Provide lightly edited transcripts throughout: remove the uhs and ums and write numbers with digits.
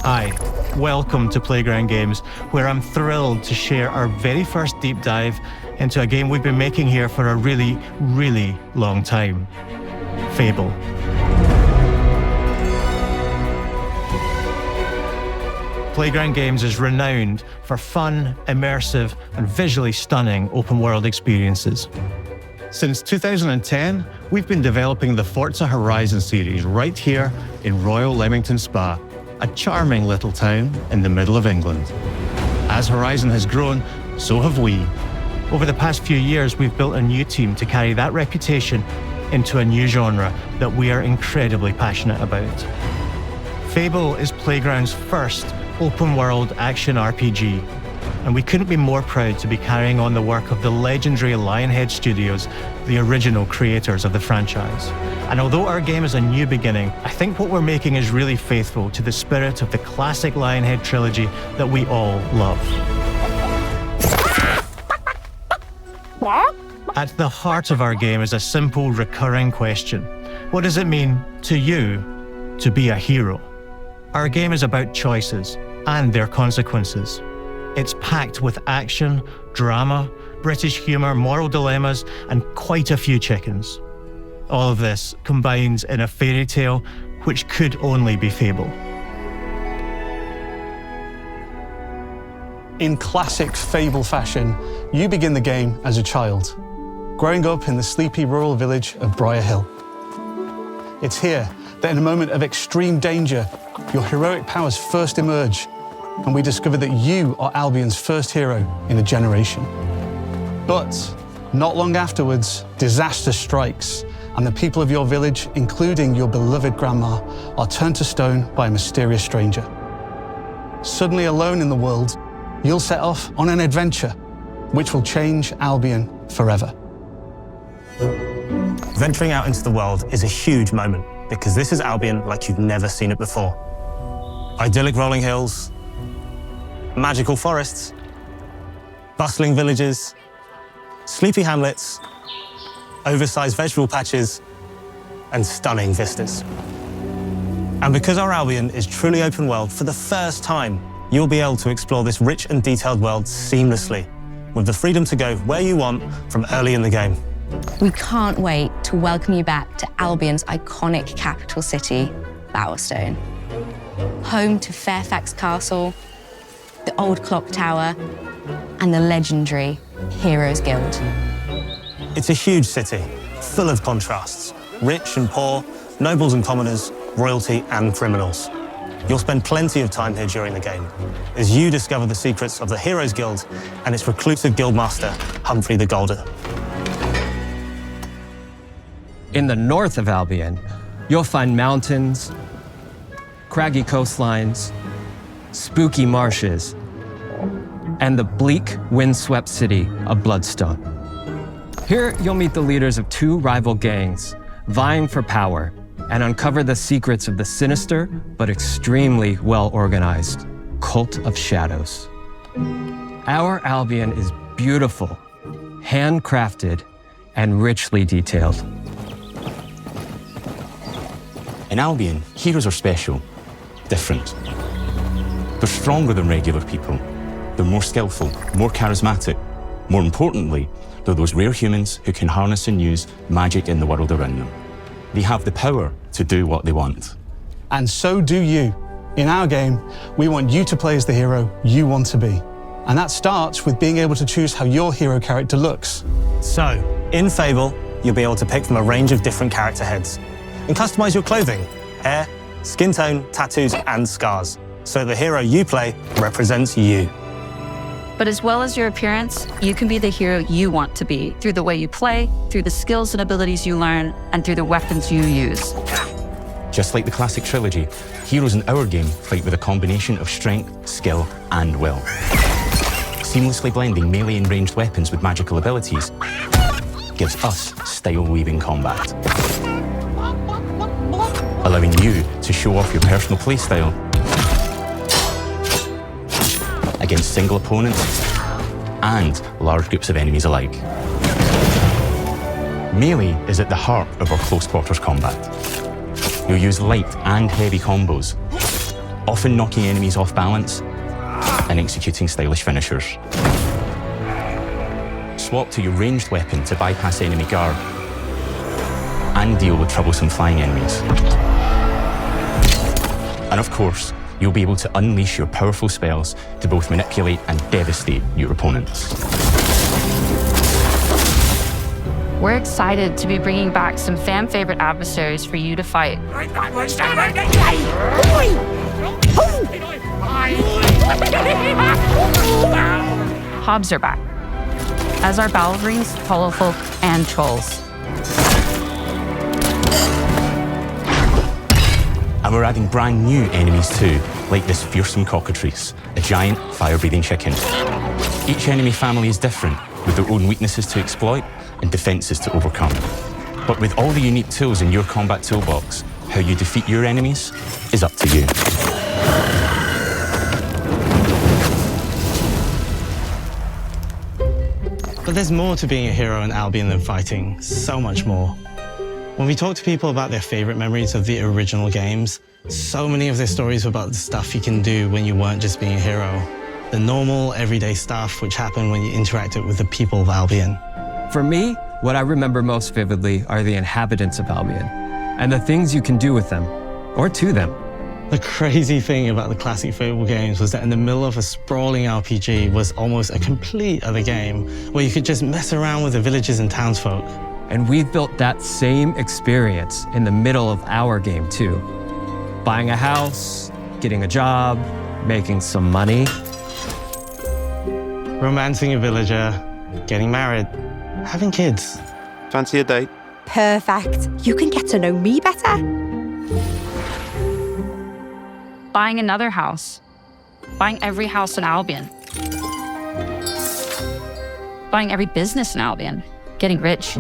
Hi, welcome to Playground Games, where I'm thrilled to share our very first deep dive into a game we've been making here for a really, really long time. Fable. Playground Games is renowned for fun, immersive, and visually stunning open-world experiences. Since 2010, we've been developing the Forza Horizon series right here in Royal Leamington Spa, a charming little town in the middle of England. As Horizon has grown, so have we. Over the past few years, we've built a new team to carry that reputation into a new genre that we are incredibly passionate about. Fable is Playground's first open-world action RPG, and we couldn't be more proud to be carrying on the work of the legendary Lionhead Studios, the original creators of the franchise. And although our game is a new beginning, I think what we're making is really faithful to the spirit of the classic Lionhead trilogy that we all love. At the heart of our game is a simple, recurring question. What does it mean to you to be a hero? Our game is about choices and their consequences. It's packed with action, drama, British humour, moral dilemmas, and quite a few chickens. All of this combines in a fairy tale which could only be Fable. In classic Fable fashion, you begin the game as a child, growing up in the sleepy rural village of Briar Hill. It's here that in a moment of extreme danger, your heroic powers first emerge, and we discover that you are Albion's first hero in a generation. But not long afterwards, disaster strikes, and the people of your village, including your beloved grandma, are turned to stone by a mysterious stranger. Suddenly alone in the world, you'll set off on an adventure which will change Albion forever. Venturing out into the world is a huge moment, because this is Albion like you've never seen it before. Idyllic rolling hills, magical forests, bustling villages, sleepy hamlets, oversized vegetable patches, and stunning vistas. And because our Albion is truly open world, for the first time, you'll be able to explore this rich and detailed world seamlessly, with the freedom to go where you want from early in the game. We can't wait to welcome you back to Albion's iconic capital city, Bowerstone. Home to Fairfax Castle, the old clock tower, and the legendary Heroes Guild. It's a huge city, full of contrasts. Rich and poor, nobles and commoners, royalty and criminals. You'll spend plenty of time here during the game, as you discover the secrets of the Heroes Guild and its reclusive guildmaster, Humphrey the Golden. In the north of Albion, you'll find mountains, craggy coastlines, spooky marshes, and the bleak, windswept city of Bloodstone. Here, you'll meet the leaders of two rival gangs, vying for power, and uncover the secrets of the sinister but extremely well-organized Cult of Shadows. Our Albion is beautiful, handcrafted, and richly detailed. In Albion, heroes are special, different. They're stronger than regular people. They're more skillful, more charismatic. More importantly, they're those rare humans who can harness and use magic in the world around them. They have the power to do what they want. And so do you. In our game, we want you to play as the hero you want to be. And that starts with being able to choose how your hero character looks. So, in Fable, you'll be able to pick from a range of different character heads and customize your clothing, hair, skin tone, tattoos, and scars, so the hero you play represents you. But as well as your appearance, you can be the hero you want to be through the way you play, through the skills and abilities you learn, and through the weapons you use. Just like the classic trilogy, heroes in our game fight with a combination of strength, skill, and will. Seamlessly blending melee and ranged weapons with magical abilities gives us style-weaving combat, allowing you to show off your personal playstyle against single opponents and large groups of enemies alike. Melee is at the heart of our close quarters combat. You'll use light and heavy combos, often knocking enemies off balance and executing stylish finishers. Swap to your ranged weapon to bypass enemy guard and deal with troublesome flying enemies. And of course, you'll be able to unleash your powerful spells to both manipulate and devastate your opponents. We're excited to be bringing back some fan-favorite adversaries for you to fight. Hobbs are back, as are Balverines, Hollowfolk, and Trolls. And we're adding brand new enemies too, like this fearsome cockatrice, a giant fire-breathing chicken. Each enemy family is different, with their own weaknesses to exploit and defenses to overcome. But with all the unique tools in your combat toolbox, how you defeat your enemies is up to you. But there's more to being a hero in Albion than fighting, so much more. When we talk to people about their favorite memories of the original games, so many of their stories were about the stuff you can do when you weren't just being a hero. The normal, everyday stuff which happened when you interacted with the people of Albion. For me, what I remember most vividly are the inhabitants of Albion and the things you can do with them or to them. The crazy thing about the classic Fable games was that in the middle of a sprawling RPG was almost a complete other game where you could just mess around with the villages and townsfolk. And we've built that same experience in the middle of our game too. Buying a house, getting a job, making some money. Romancing a villager, getting married, having kids. Fancy a date? Perfect. You can get to know me better. Buying another house. Buying every house in Albion. Buying every business in Albion. Getting rich.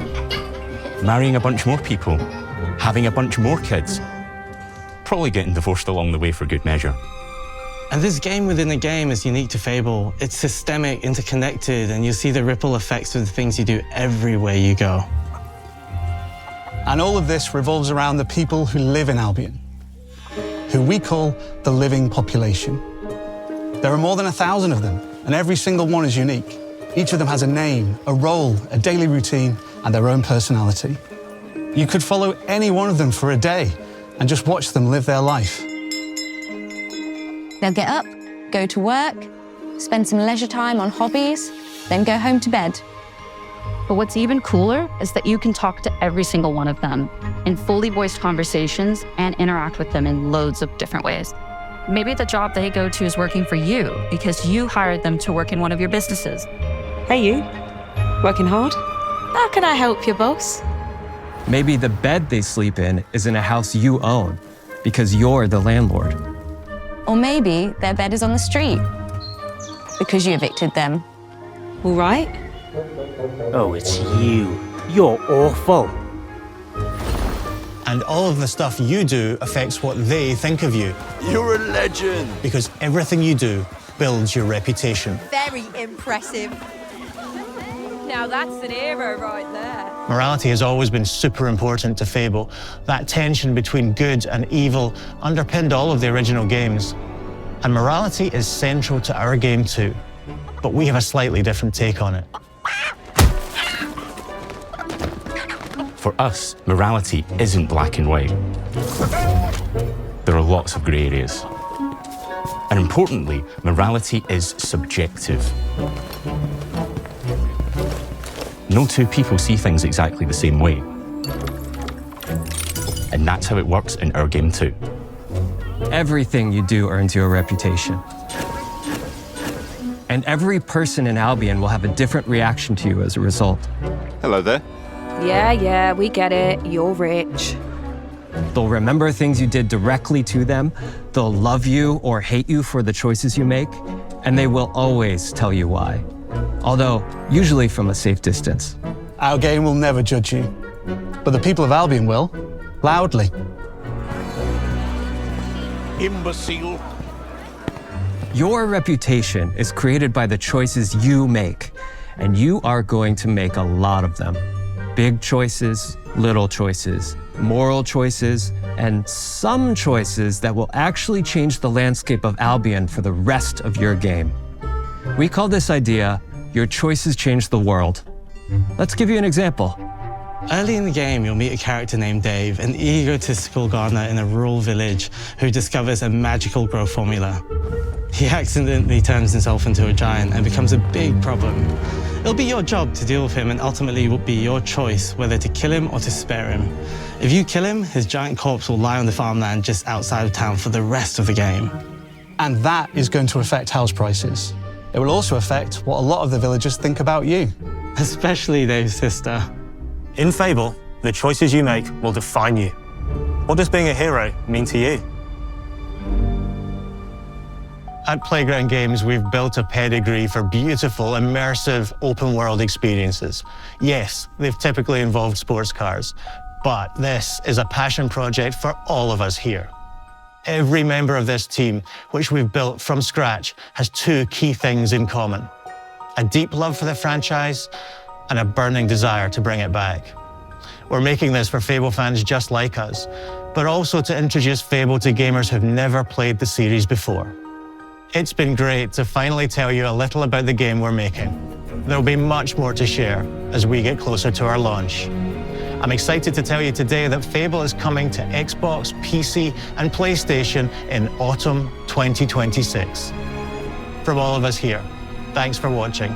Marrying a bunch more people, having a bunch more kids, probably getting divorced along the way for good measure. And this game within a game is unique to Fable. It's systemic, interconnected, and you see the ripple effects of the things you do everywhere you go. And all of this revolves around the people who live in Albion, who we call the living population. There are more than 1,000 of them, and every single one is unique. Each of them has a name, a role, a daily routine, and their own personality. You could follow any one of them for a day and just watch them live their life. They'll get up, go to work, spend some leisure time on hobbies, then go home to bed. But what's even cooler is that you can talk to every single one of them in fully voiced conversations and interact with them in loads of different ways. Maybe the job they go to is working for you because you hired them to work in one of your businesses. Hey, you. Working hard? How can I help you, boss? Maybe the bed they sleep in is in a house you own because you're the landlord. Or maybe their bed is on the street because you evicted them. All right. Oh, it's you. You're awful. And all of the stuff you do affects what they think of you. You're a legend. Because everything you do builds your reputation. Very impressive. Now that's an hero right there. Morality has always been super important to Fable. That tension between good and evil underpinned all of the original games. And morality is central to our game too. But we have a slightly different take on it. For us, morality isn't black and white. There are lots of grey areas. And importantly, morality is subjective. No two people see things exactly the same way. And that's how it works in our game too. Everything you do earns you a reputation. And every person in Albion will have a different reaction to you as a result. Hello there. Yeah, we get it. You're rich. They'll remember things you did directly to them, they'll love you or hate you for the choices you make, and they will always tell you why. Although, usually from a safe distance. Our game will never judge you, but the people of Albion will, loudly. Imbecile. Your reputation is created by the choices you make, and you are going to make a lot of them. Big choices, little choices, moral choices, and some choices that will actually change the landscape of Albion for the rest of your game. We call this idea, Your Choices Change the World. Let's give you an example. Early in the game, you'll meet a character named Dave, an egotistical gardener in a rural village who discovers a magical growth formula. He accidentally turns himself into a giant and becomes a big problem. It'll be your job to deal with him, and ultimately it will be your choice whether to kill him or to spare him. If you kill him, his giant corpse will lie on the farmland just outside of town for the rest of the game. And that is going to affect house prices. It will also affect what a lot of the villagers think about you. Especially Dave's sister. In Fable, the choices you make will define you. What does being a hero mean to you? At Playground Games, we've built a pedigree for beautiful, immersive, open-world experiences. Yes, they've typically involved sports cars, but this is a passion project for all of us here. Every member of this team, which we've built from scratch, has two key things in common: a deep love for the franchise and a burning desire to bring it back. We're making this for Fable fans just like us, but also to introduce Fable to gamers who've never played the series before. It's been great to finally tell you a little about the game we're making. There'll be much more to share as we get closer to our launch. I'm excited to tell you today that Fable is coming to Xbox, PC, and PlayStation in autumn 2026. From all of us here, thanks for watching.